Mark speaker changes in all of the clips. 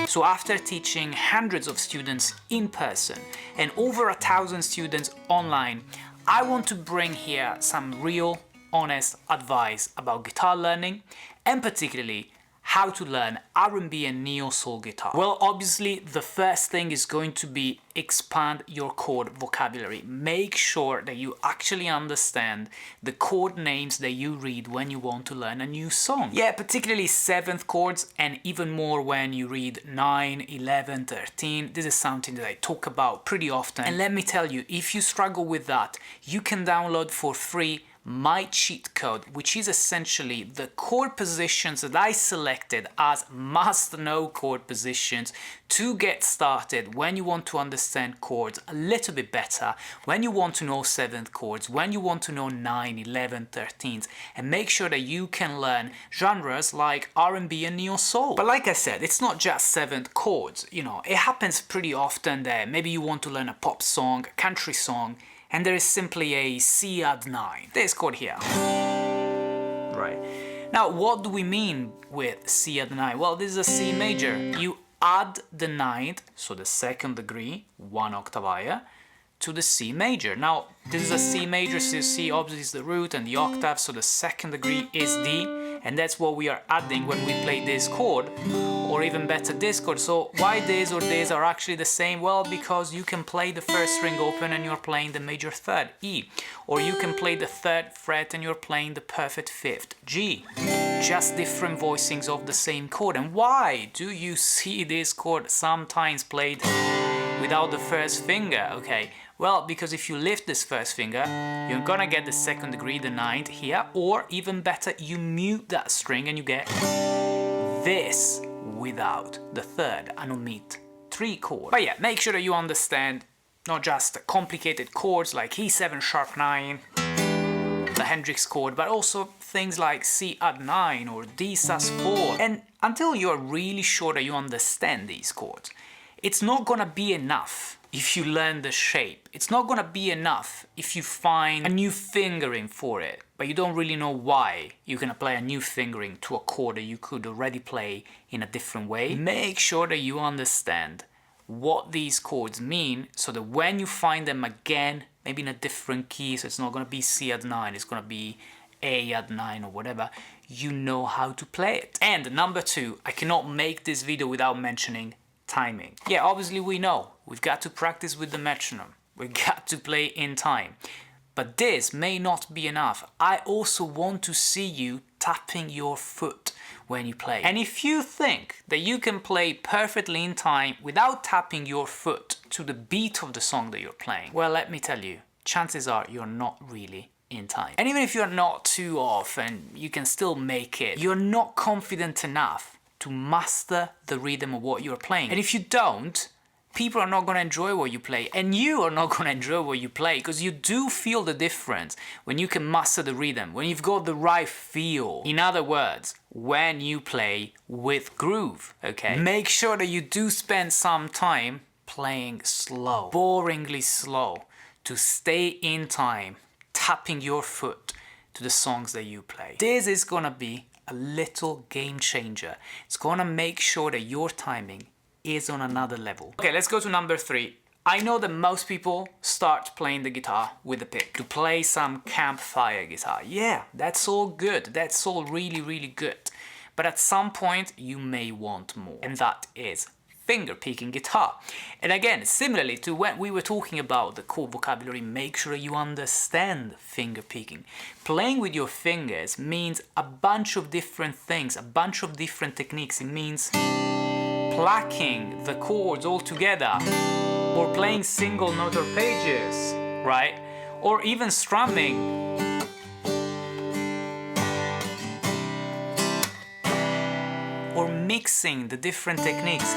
Speaker 1: So after teaching hundreds of students in person and over 1,000 students online, I want to bring here some real, honest advice about guitar learning, and particularly how to learn R&B and neo-soul guitar. Well, obviously the first thing is going to be expand your chord vocabulary. Make sure that you actually understand the chord names that you read when you want to learn a new song. Yeah, particularly 7th chords, and even more when you read 9, 11, 13. This is something that I talk about pretty often. And let me tell you, if you struggle with that, you can download for free my cheat code, which is essentially the chord positions that I selected as must-know chord positions to get started when you want to understand chords a little bit better, when you want to know 7th chords, when you want to know 9, 11, 13s, and make sure that you can learn genres like R&B and neo-soul. But like I said, it's not just 7th chords, you know, it happens pretty often that maybe you want to learn a pop song, a country song, and there is simply a C add 9, this chord here. Right. Now, what do we mean with C add 9? Well, this is a C major. You add the 9th, so the 2nd degree, 1 octave higher, to the C major. Now, this is a C major, so C obviously is the root and the octave, so the 2nd degree is D, and that's what we are adding when we play this chord, or even better, this chord. So why this or this are actually the same? Well, because you can play the 1st string open and you're playing the major 3rd, E, or you can play the 3rd fret and you're playing the perfect 5th, G. Just different voicings of the same chord. And why do you see this chord sometimes played without the 1st finger? Okay, well, because if you lift this 1st finger, you're gonna get the 2nd degree, the 9th here, or even better, you mute that string and you get this without the 3rd, an omit 3 chord. But yeah, make sure that you understand not just complicated chords like E7 sharp 9, the Hendrix chord, but also things like C add 9 or D sus4. And until you're really sure that you understand these chords, it's not gonna be enough if you learn the shape. It's not gonna be enough if you find a new fingering for it, but you don't really know why you're gonna play a new fingering to a chord that you could already play in a different way. Make sure that you understand what these chords mean, so that when you find them again, maybe in a different key, so it's not gonna be C add 9, it's gonna be A add 9 or whatever, you know how to play it. And number 2, I cannot make this video without mentioning timing. Yeah, obviously we know, we've got to practice with the metronome, we've got to play in time. But this may not be enough. I also want to see you tapping your foot when you play. And if you think that you can play perfectly in time without tapping your foot to the beat of the song that you're playing, well, let me tell you, chances are you're not really in time. And even if you're not too off and you can still make it, you're not confident enough to master the rhythm of what you're playing. And if you don't, people are not going to enjoy what you play, and you are not going to enjoy what you play, because you do feel the difference when you can master the rhythm, when you've got the right feel. In other words, when you play with groove, okay? Make sure that you do spend some time playing slow, boringly slow, to stay in time, tapping your foot to the songs that you play. This is gonna be a little game changer. It's gonna make sure that your timing is on another level. Okay, let's go to number 3. I know that most people start playing the guitar with a pick, to play some campfire guitar. Yeah, that's all good. That's all really, really good. But at some point you may want more, and that is finger-picking guitar. And again, similarly to when we were talking about the chord vocabulary, make sure you understand finger-picking. Playing with your fingers means a bunch of different things, a bunch of different techniques. It means plucking the chords all together, or playing single note arpeggios, right? Or even strumming. Or mixing the different techniques.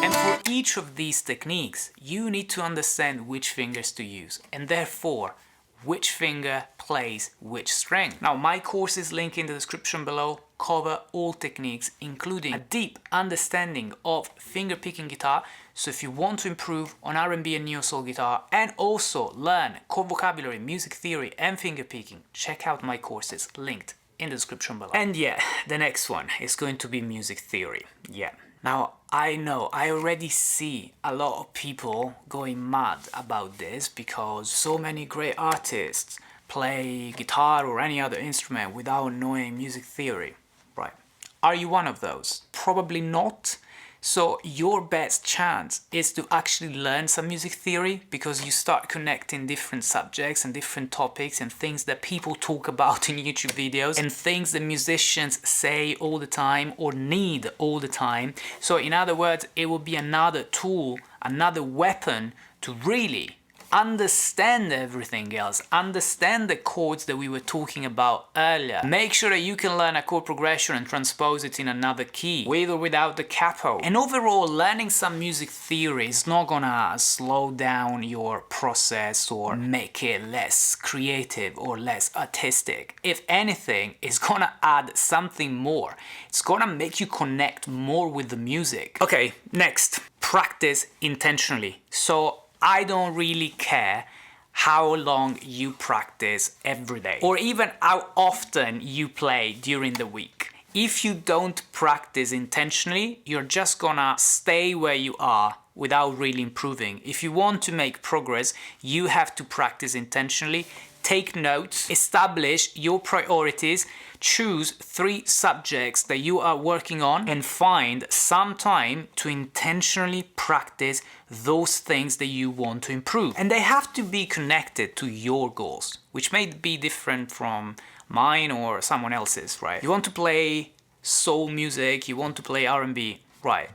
Speaker 1: And for each of these techniques, you need to understand which fingers to use, and therefore which finger plays which string. Now, my courses linked in the description below cover all techniques, including a deep understanding of finger-picking guitar. So if you want to improve on R&B and neo-soul guitar, and also learn chord vocabulary, music theory and finger-picking, check out my courses linked in the description below. And yeah, the next one is going to be music theory. Yeah. Now, I know, I already see a lot of people going mad about this because so many great artists play guitar or any other instrument without knowing music theory. Right. Are you one of those? Probably not. So your best chance is to actually learn some music theory, because you start connecting different subjects and different topics and things that people talk about in YouTube videos and things that musicians say all the time or need all the time. So in other words, it will be another tool, another weapon to really understand everything else, understand the chords that we were talking about earlier. Make sure that you can learn a chord progression and transpose it in another key, with or without the capo. And overall, learning some music theory is not gonna slow down your process or make it less creative or less artistic. If anything, it's gonna add something more. It's gonna make you connect more with the music. Okay, next, practice intentionally. So I don't really care how long you practice every day, or even how often you play during the week. If you don't practice intentionally, you're just gonna stay where you are without really improving. If you want to make progress, you have to practice intentionally. Take notes, establish your priorities, choose 3 subjects that you are working on, and find some time to intentionally practice those things that you want to improve. And they have to be connected to your goals, which may be different from mine or someone else's, right? You want to play soul music, you want to play R&B, right?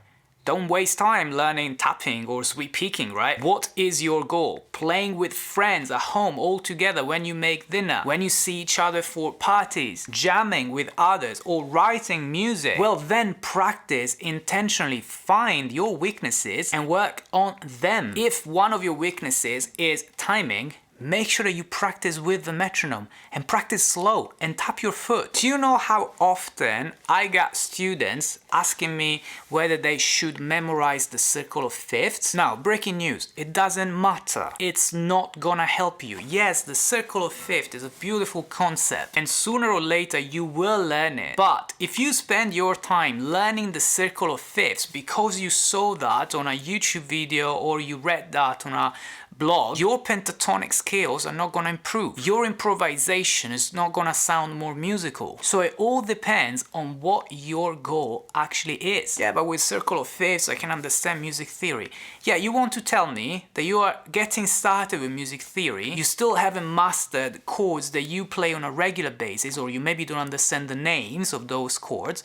Speaker 1: Don't waste time learning tapping or sweep picking, right? What is your goal? Playing with friends at home all together when you make dinner, when you see each other for parties, jamming with others, or writing music? Well, then practice intentionally. Find your weaknesses and work on them. If one of your weaknesses is timing, make sure that you practice with the metronome and practice slow and tap your foot. Do you know how often I got students asking me whether they should memorize the circle of fifths? Now, breaking news, it doesn't matter. It's not gonna help you. Yes, the circle of fifths is a beautiful concept and sooner or later you will learn it. But if you spend your time learning the circle of fifths because you saw that on a YouTube video or you read that on a blog, your pentatonic skills are not gonna improve. Your improvisation is not gonna sound more musical. So it all depends on what your goal actually is. Yeah, but with circle of fifths, I can understand music theory. Yeah, you want to tell me that you are getting started with music theory, you still haven't mastered chords that you play on a regular basis, or you maybe don't understand the names of those chords,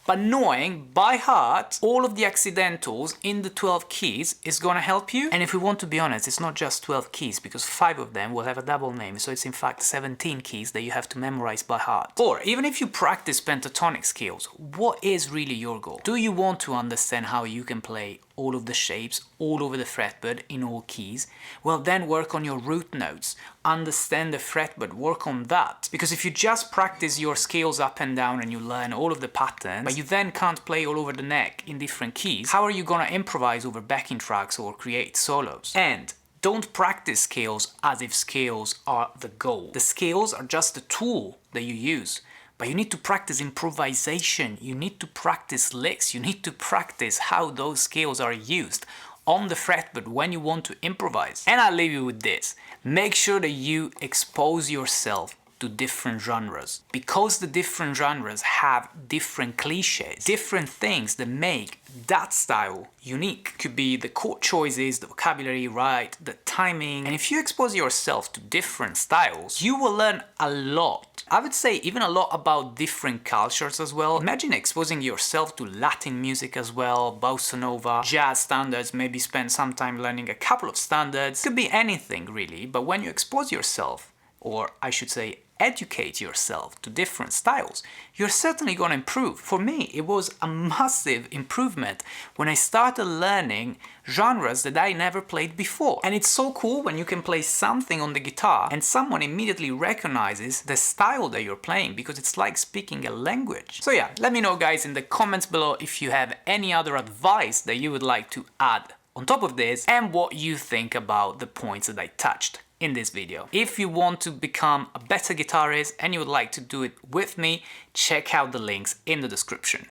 Speaker 1: but knowing by heart all of the accidentals in the 12 keys is gonna help you. And if we want to be honest, it's not just 12 keys, because 5 of them will have a double name, so it's in fact 17 keys that you have to memorize by heart. Or even if you practice pentatonic scales, what is really your goal? Do you want to understand how you can play all of the shapes all over the fretboard in all keys? Well, then work on your root notes, understand the fretboard, work on that. Because if you just practice your scales up and down and you learn all of the patterns, but you then can't play all over the neck in different keys, how are you gonna improvise over backing tracks or create solos? And don't practice scales as if scales are the goal. The scales are just a tool that you use. But you need to practice improvisation, you need to practice licks, you need to practice how those scales are used on the fretboard when you want to improvise. And I'll leave you with this. Make sure that you expose yourself to different genres, because the different genres have different cliches, different things that make that style unique. Could be the chord choices, the vocabulary, right, the timing. And if you expose yourself to different styles, you will learn a lot. I would say even a lot about different cultures as well. Imagine exposing yourself to Latin music as well, bossa nova, jazz standards, maybe spend some time learning a couple of standards. Could be anything really, but when you expose yourself, or I should say educate yourself to different styles, you're certainly going to improve. For me, it was a massive improvement when I started learning genres that I never played before. And it's so cool when you can play something on the guitar and someone immediately recognizes the style that you're playing, because it's like speaking a language. So yeah, let me know guys in the comments below if you have any other advice that you would like to add on top of this and what you think about the points that I touched in this video. If you want to become a better guitarist and you would like to do it with me, check out the links in the description.